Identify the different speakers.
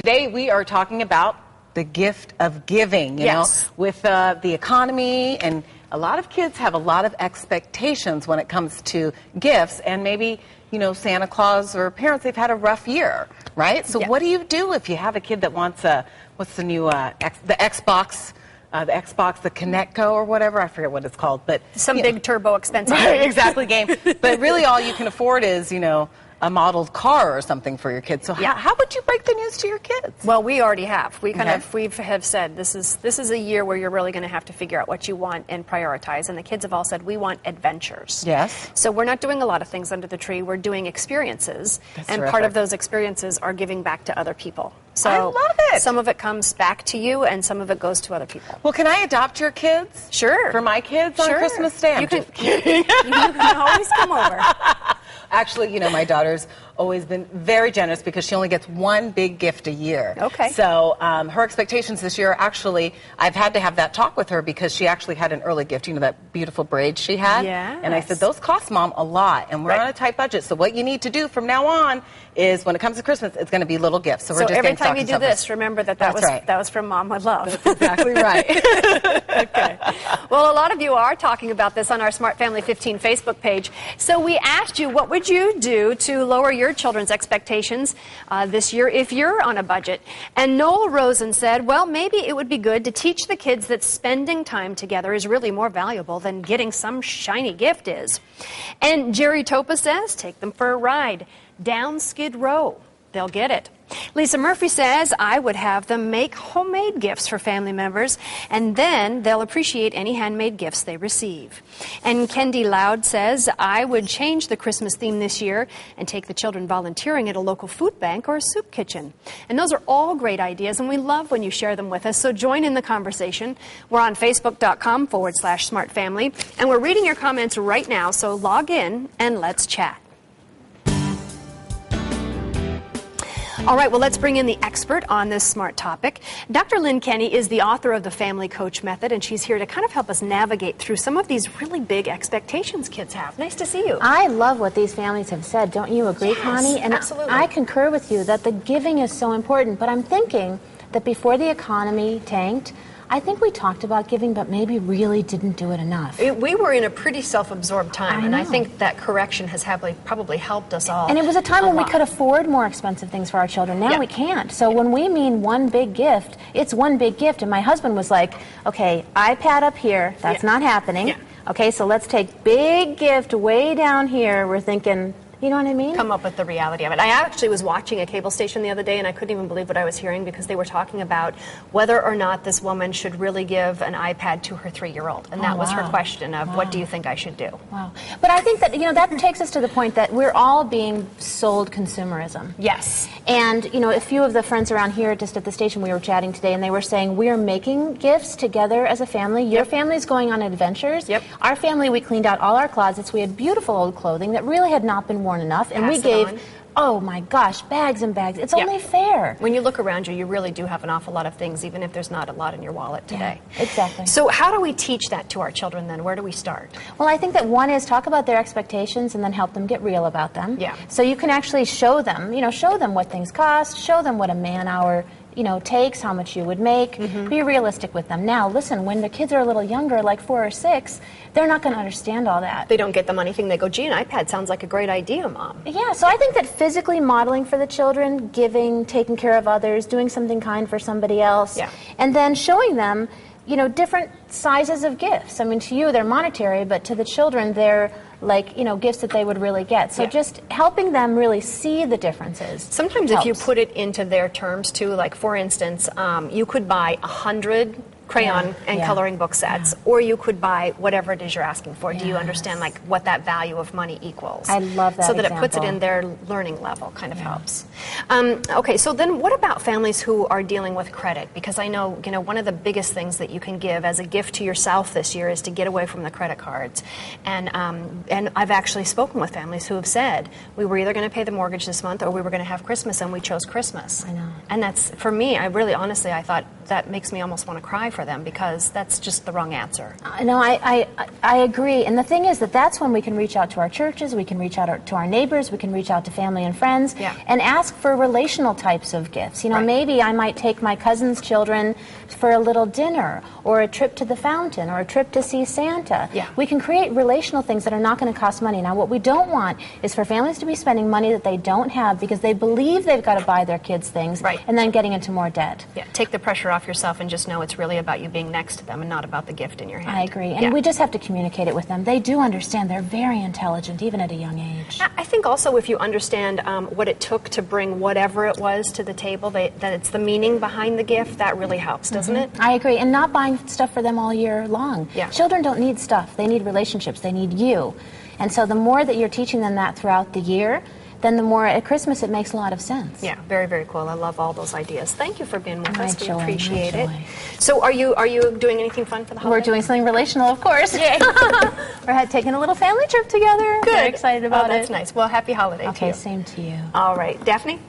Speaker 1: Today we are talking about the gift of giving, you know, with the economy, and a lot of kids have a lot of expectations when it comes to gifts, and maybe, you know, Santa Claus or parents, they've had a rough year, right? So what do you do if you have a kid that wants a, what's the new, the Xbox, the Kinectco or whatever, I forget what it's called, but
Speaker 2: some big turbo expensive
Speaker 1: right, exactly game. But really all you can afford is, you know, a modeled car or something for your kids. So how would you break the news to your kids?
Speaker 2: Well, we already have. We have said this is a year where you're really going to have to figure out what you want and prioritize. And the kids have all said we want adventures.
Speaker 1: Yes.
Speaker 2: So we're not doing a lot of things under the tree. We're doing experiences, and part of those experiences are giving back to other people. So
Speaker 1: I love it.
Speaker 2: Some of it comes back to you, and some of it goes to other people.
Speaker 1: Well, can I adopt your kids?
Speaker 2: Sure.
Speaker 1: For my kids on Christmas Day?
Speaker 2: You can always come over.
Speaker 1: Actually, you know, my daughter's always been very generous because she only gets one big gift a year.
Speaker 2: Okay.
Speaker 1: So her expectations this year, actually, I've had to have that talk with her because she actually had an early gift, you know, that beautiful braid she had.
Speaker 2: Yes.
Speaker 1: And I said, those cost, Mom, a lot, and we're on a tight budget. So what you need to do from now on is when it comes to Christmas, it's going to be little gifts. So we're just
Speaker 2: every time you do this, remember that was from Mom with Love.
Speaker 1: That's exactly right.
Speaker 2: Okay. Well, a lot of you are talking about this on our Smart Family 15 Facebook page. So we asked you, what would you do to lower your children's expectations this year if you're on a budget? And Noel Rosen said, well, maybe it would be good to teach the kids that spending time together is really more valuable than getting some shiny gift is. And Jerry Topa says, take them for a ride down Skid Row. They'll get it. Lisa Murphy says, I would have them make homemade gifts for family members, and then they'll appreciate any handmade gifts they receive. And Kendi Loud says, I would change the Christmas theme this year and take the children volunteering at a local food bank or a soup kitchen. And those are all great ideas, and we love when you share them with us, so join in the conversation. We're on Facebook.com/SmartFamily, and we're reading your comments right now, so log in and let's chat. All right, well, let's bring in the expert on this smart topic. Dr. Lynn Kenny is the author of the Family Coach Method, and she's here to kind of help us navigate through some of these really big expectations kids have. Nice to see you.
Speaker 3: I love what these families have said. Don't you agree, Connie? And
Speaker 2: absolutely.
Speaker 3: I concur with you that the giving is so important, but I'm thinking that before the economy tanked, I think we talked about giving, but maybe really didn't do it enough.
Speaker 2: We were in a pretty self-absorbed time, and I think that correction has probably helped us all.
Speaker 3: And it was a time when we could afford more expensive things for our children. Now we can't. So when we mean one big gift, it's one big gift. And my husband was like, okay, iPad up here, that's not happening. Okay, so let's take big gift way down here. We're thinking, you know what I mean?
Speaker 2: Come up with the reality of it. I actually was watching a cable station the other day, and I couldn't even believe what I was hearing because they were talking about whether or not this woman should really give an iPad to her 3-year-old. And that was her question of, what do you think I should do?
Speaker 3: Wow. But I think that, you know, that takes us to the point that we're all being sold consumerism.
Speaker 2: Yes.
Speaker 3: And, you know, a few of the friends around here just at the station, we were chatting today, and they were saying, we are making gifts together as a family. Your family's going on adventures. Our family, we cleaned out all our closets. We had beautiful old clothing that really had not been worn enough, and we gave, oh my gosh, bags and bags. It's only fair.
Speaker 2: When you look around you, you really do have an awful lot of things, even if there's not a lot in your wallet today.
Speaker 3: Exactly.
Speaker 2: So how do we teach that to our children then? Where do we start?
Speaker 3: Well, I think that one is talk about their expectations and then help them get real about them. So you can actually show them, you know, show them what things cost, show them what a man-hour, you know, takes, how much you would make. Be realistic with them. Now, listen, when the kids are a little younger, like 4 or 6, they're not going to understand all that.
Speaker 2: They don't get the money thing. They go, gee, an iPad sounds like a great idea, Mom.
Speaker 3: Yeah, so I think that physically modeling for the children, giving, taking care of others, doing something kind for somebody else, and then showing them, you know, different sizes of gifts. I mean, to you, they're monetary, but to the children, they're like, you know, gifts that they would really get. So just helping them really see the differences.
Speaker 2: Sometimes if you put it into their terms, too, like, for instance, you could buy 100 crayon and coloring book sets, or you could buy whatever it is you're asking for. Do you understand, like, what that value of money equals?
Speaker 3: I love that
Speaker 2: So that it puts it in their learning level, kind of helps. Okay, so then what about families who are dealing with credit? Because I know, you know, one of the biggest things that you can give as a gift to yourself this year is to get away from the credit cards. And I've actually spoken with families who have said, we were either going to pay the mortgage this month or we were going to have Christmas, and we chose Christmas.
Speaker 3: I know.
Speaker 2: And that's, for me, I really, honestly, I thought that makes me almost want to cry for for them, because that's just the wrong answer.
Speaker 3: No, I agree. And the thing is that's when we can reach out to our churches, we can reach out to our neighbors, we can reach out to family and friends, and ask for relational types of gifts. You know, maybe I might take my cousin's children for a little dinner, or a trip to the fountain, or a trip to see Santa. We can create relational things that are not going to cost money. Now, what we don't want is for families to be spending money that they don't have because they believe they've got to buy their kids things, and then getting into more debt.
Speaker 2: Take the pressure off yourself and just know it's really about you being next to them and not about the gift in your hand.
Speaker 3: I agree. And we just have to communicate it with them. They do understand. They're very intelligent, even at a young age.
Speaker 2: I think also if you understand what it took to bring whatever it was to the table, that it's the meaning behind the gift, that really helps, doesn't it?
Speaker 3: I agree. And not buying stuff for them all year long. Children don't need stuff. They need relationships. They need you. And so the more that you're teaching them that throughout the year, then the more at Christmas it makes a lot of sense.
Speaker 2: Yeah, very, very cool. I love all those ideas. Thank you for being with us. We
Speaker 3: joy,
Speaker 2: appreciate it. So are you doing anything fun for the holiday?
Speaker 3: We're doing something relational, of course. We're taking a little family trip together.
Speaker 2: Good.
Speaker 3: Very excited about
Speaker 2: it. That's nice. Well, happy holiday to you.
Speaker 3: Okay, same to you.
Speaker 2: All right. Daphne?